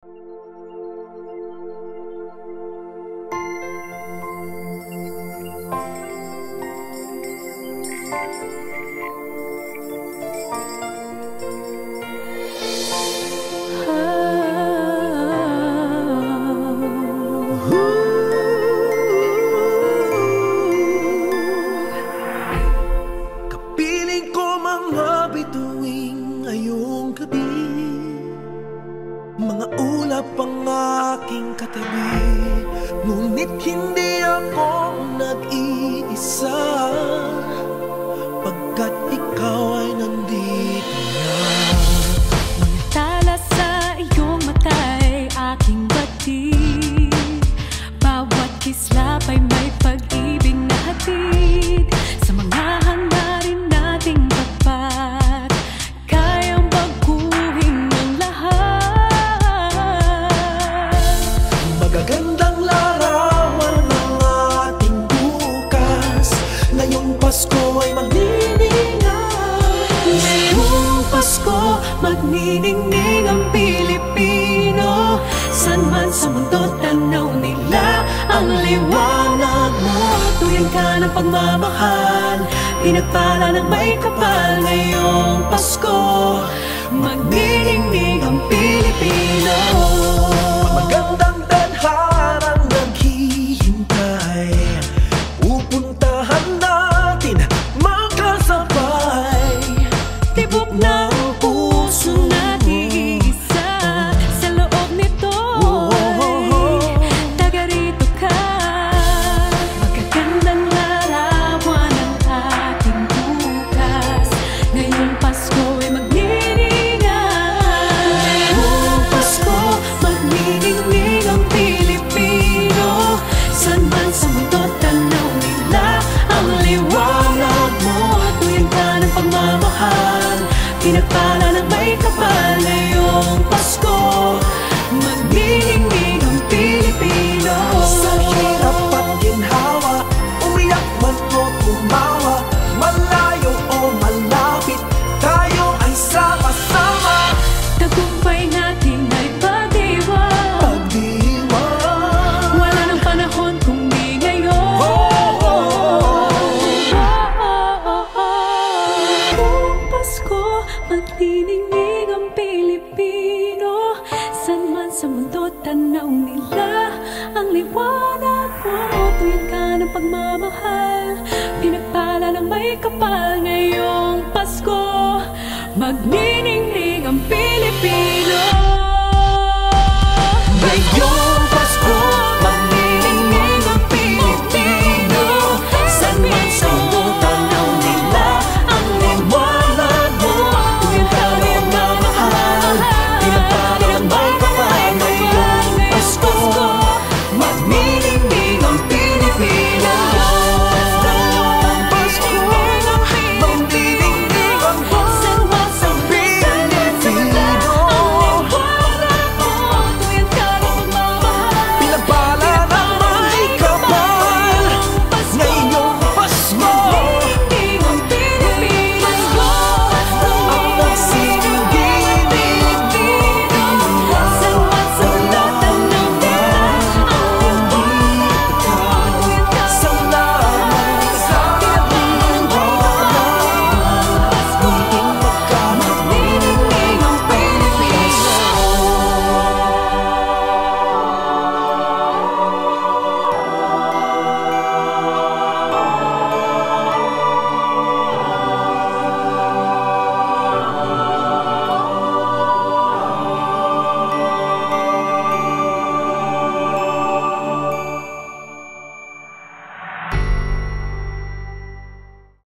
Kapiling ko mga bituing ngayong gabi, mga ulap ang aking katabi, ngunit hindi ako nag-iisa, pagkat ikaw ay nandito na. Tala sa iyong mata'y aking batid, bawat kislap ay may pag-ibig na hatid. Sa mga hangarin nating tapat, kayang baguhin ang lahat. Magagandang larawan ng ating bukas, ngayong Pasko ay magniningay. Ngayong Pasko, magniningning ang Pilipino. San man sa mundo, tanaw nila ang liwanag mo. Tuyan ka ng pagmamahal, pinagpala ng may kapal. Ngayong Pasko, magniningning ang Pilipino. Magandang tadharang naghihintay, pupuntahan natin magkasabay. Tibok ng puso natin isa, sa loob nito taga rito ka. Magagandang larawan ang ating bukas, ngayong Pasko ay magniningay. Ngayong Pasko, magniningning ang Pilipino. San man sa mundo, tanaw nila ang liwanag mo. Tuyan ka ng pagmamahal, pinagpala ng may kapal. Ngayong Pasko, magniningning ang Pilipino. Sa hirap at ginhawa, umiyak man o tumawa, malayo o malapit, tayo ay sama-sama. Tagumpay natin ay pag-iwan, Pag-iwan, wala nang panahon kung di ngayon. Ngayong Pasko, magniningning ang Pilipino. San man sa mundo, tanaw nila ang liwanag mo. Tuyan ka ng pagmamahal, pinagpala ng may kapal. Ngayong Pasko, magniningning ang Pilipino.